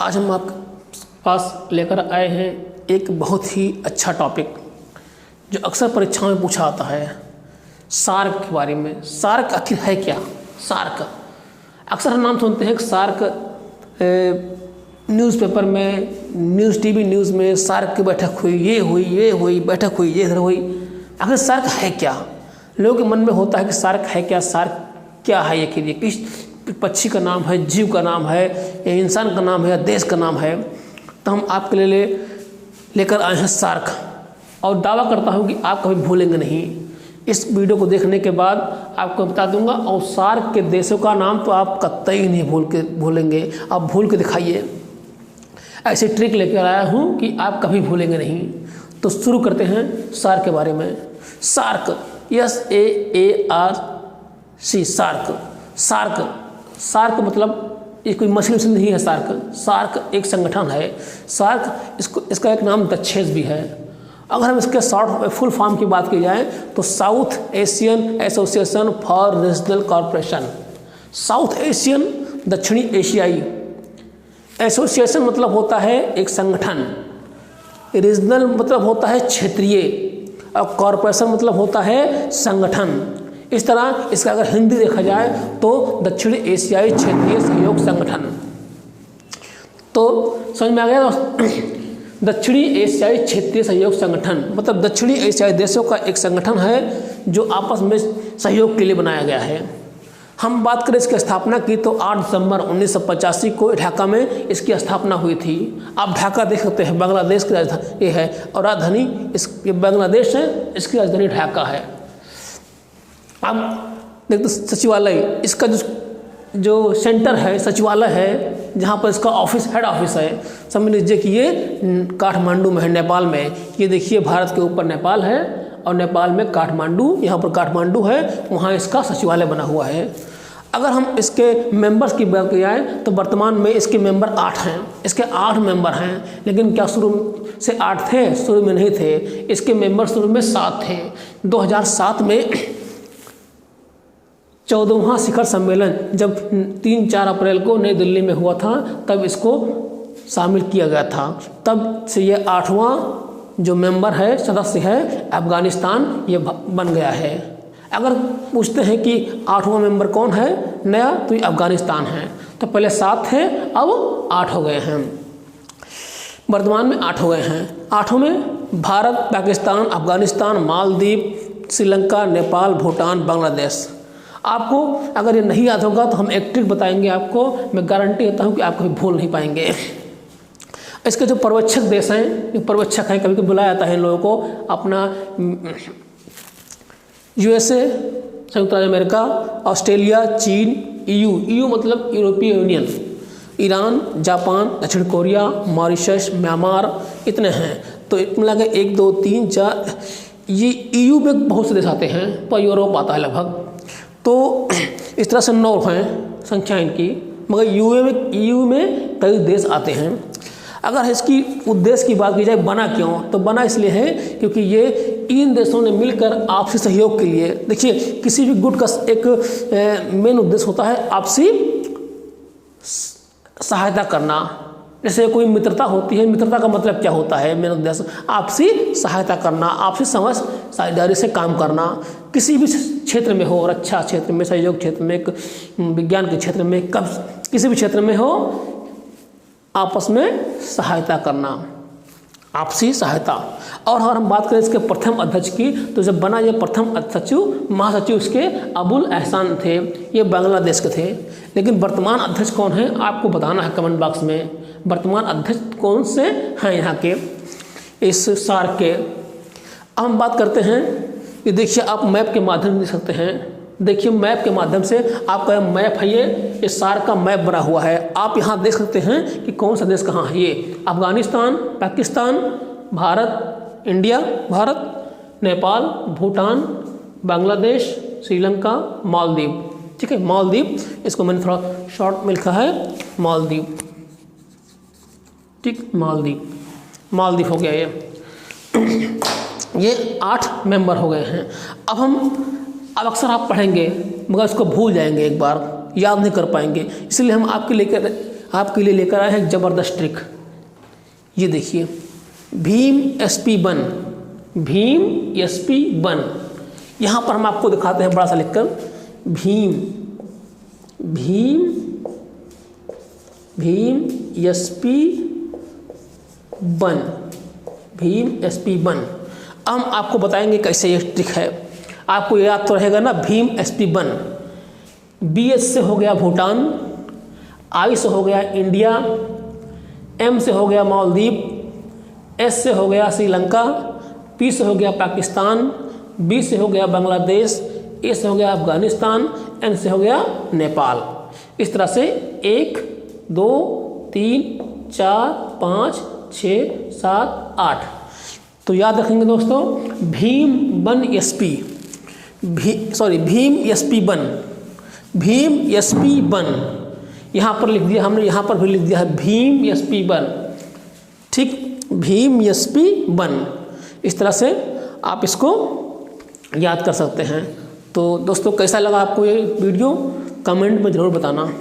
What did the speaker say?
आज हम आपके पास लेकर आए हैं एक बहुत ही अच्छा टॉपिक जो अक्सर परीक्षाओं में पूछा आता है, सार्क के बारे में। सार्क आखिर है क्या? सार्क अक्सर हम नाम सुनते हैं कि सार्क न्यूज़पेपर में, टीवी न्यूज़ में सार्क की बैठक हुई, ये हुई बैठक हुई, ये इधर हुई। आखिर सार्क है क्या? लोगों के मन में होता है कि सार्क है क्या, सार्क क्या है, ये किस पक्षी का नाम है, जीव का नाम है, या इंसान का नाम है, या देश का नाम है। तो हम आपके लिए लेकर आए हैं सार्क, और दावा करता हूँ कि आप कभी भूलेंगे नहीं। इस वीडियो को देखने के बाद आपको बता दूंगा, और सार्क के देशों का नाम तो आप कतई नहीं भूलेंगे। आप भूल के दिखाइए। ऐसी ट्रिक लेकर आया हूँ कि आप कभी भूलेंगे नहीं। तो शुरू करते हैं सार्क के बारे में। सार्क, SAARC, सार्क मतलब ये कोई मछली नहीं है। सार्क एक संगठन है। सार्क इसका एक नाम दक्षेस भी है। अगर हम इसके शॉर्ट फुल फॉर्म की बात की जाए तो south Asian association for regional corporation. South Asian दक्षिणी एशियाई एसोसिएशन मतलब होता है एक संगठन, रीजनल मतलब होता है क्षेत्रीय, और कॉर्पोरेशन मतलब होता है संगठन। इस तरह इसका अगर हिंदी देखा जाए तो दक्षिणी एशियाई क्षेत्रीय सहयोग संगठन। तो समझ में आ गया? दक्षिणी एशियाई क्षेत्रीय सहयोग संगठन मतलब दक्षिणी एशियाई देशों का एक संगठन है जो आपस में सहयोग के लिए बनाया गया है। हम बात करें इसकी स्थापना की तो 8 दिसंबर 1985 को ढाका में इसकी स्थापना हुई थी। आप ढाका देख सकते हैं, बांग्लादेश की राजधानी ये है, और राजधानी ये बांग्लादेश है, इसकी राजधानी ढाका है। अब देखते सचिवालय, इसका जो सेंटर है, सचिवालय है, जहाँ पर इसका हेड ऑफिस है, समझ लीजिए कि ये काठमांडू में है, नेपाल में। ये देखिए भारत के ऊपर नेपाल है, और नेपाल में काठमांडू, यहाँ पर काठमांडू है, वहाँ इसका सचिवालय बना हुआ है। अगर हम इसके मेंबर्स की बात की जाए तो वर्तमान में इसके मेंबर 8 हैं। इसके 8 मेंबर हैं, लेकिन क्या शुरू से 8 थे? शुरू में नहीं थे। इसके मेंबर शुरू में 7 थे। 2007 में 14वां शिखर सम्मेलन जब 3-4 अप्रैल को नई दिल्ली में हुआ था, तब इसको शामिल किया गया था। तब से ये 8वां जो मेंबर है, सदस्य है, अफगानिस्तान ये बन गया है। अगर पूछते हैं कि 8वां मेंबर कौन है नया, तो ये अफगानिस्तान है। तो पहले 7 थे, अब 8 हो गए हैं। वर्तमान में 8 हो गए हैं। 8 में भारत, पाकिस्तान, अफगानिस्तान, मालदीव, श्रीलंका, नेपाल, भूटान, बांग्लादेश। आपको अगर ये नहीं याद होगा तो हम एक ट्रिक बताएंगे आपको, मैं गारंटी देता हूँ कि आप कभी भूल नहीं पाएंगे। इसके जो पर्यवेक्षक देश हैं, जो पर्यवेक्षक हैं, कभी कभी बुलाया जाता है इन लोगों को अपना USA, संयुक्त राज्य अमेरिका, ऑस्ट्रेलिया, चीन, EU मतलब यूरोपीय यूनियन, ईरान, जापान, दक्षिण कोरिया, मॉरिशस, म्यांमार, इतने हैं। तो मिला के 1, 2, 3, 4, ये EU में बहुत से देश आते हैं, पर यूरोप आता है लगभग। तो इस तरह से 9 हैं संख्या इनकी, मगर EU में कई देश आते हैं। अगर इसकी उद्देश्य की बात की जाए, बना क्यों, तो बना इसलिए है क्योंकि ये इन देशों ने मिलकर आपसी सहयोग के लिए, देखिए किसी भी गुट का एक मेन उद्देश्य होता है आपसी सहायता करना। जैसे कोई मित्रता होती है, मित्रता का मतलब क्या होता है? मेन उद्देश्य आपसी सहायता करना, आपसी समझ साझेदारी से काम करना, किसी भी क्षेत्र में हो, रक्षा क्षेत्र में, सहयोग क्षेत्र में, विज्ञान के क्षेत्र में, किसी भी क्षेत्र में हो, आपस में सहायता करना, आपसी सहायता। और अगर हम बात करें इसके प्रथम अध्यक्ष की, तो जब बना ये प्रथम सचिव, महासचिव इसके अबुल एहसान थे, ये बांग्लादेश के थे। लेकिन वर्तमान अध्यक्ष कौन है आपको बताना है कमेंट बॉक्स में। वर्तमान अध्यक्ष कौन से हैं यहाँ के इस सार्क के? अब हम बात करते हैं कि देखिए आप मैप के माध्यम से देख सकते हैं। देखिए मैप के माध्यम से आपका मैप है, ये सार्क का मैप बना हुआ है। आप यहाँ देख सकते हैं कि कौन सा देश कहाँ है। ये अफगानिस्तान, पाकिस्तान, भारत, इंडिया, भारत, नेपाल, भूटान, बांग्लादेश, श्रीलंका, मालदीव। ठीक है, मालदीव, इसको मैंने थोड़ा शॉर्ट में लिखा है मालदीव। ठीक, मालदीव हो गया ये 8 मेंबर हो गए हैं। अब अक्सर आप पढ़ेंगे मगर उसको भूल जाएंगे, एक बार याद नहीं कर पाएंगे। इसलिए हम आपके लेकर आपके लिए लेकर आए हैं ज़बरदस्त ट्रिक। ये देखिए, Bhim SP one, Bhim SP one. यहाँ पर हम आपको दिखाते हैं बड़ा सा लिखकर, Bhim, Bhim, Bhim SP one, Bhim SP one. हम आपको बताएंगे कैसे ये ट्रिक है। आपको याद तो रहेगा ना, भीम SP वन। BH से हो गया भूटान, I से हो गया इंडिया, M से हो गया मालदीव, S से हो गया श्रीलंका, P से हो गया पाकिस्तान, B से हो गया बांग्लादेश, A से हो गया अफगानिस्तान, N से हो गया नेपाल। इस तरह से 1 2 3 4 5 6 7 8। तो याद रखेंगे दोस्तों, Bhim one SP, Bhim SP one, Bhim SP one. यहाँ पर लिख दिया हमने, यहाँ पर भी लिख दिया है भीम SP वन। ठीक, भीम SP वन। इस तरह से आप इसको याद कर सकते हैं। तो दोस्तों, कैसा लगा आपको ये वीडियो, कमेंट में ज़रूर बताना।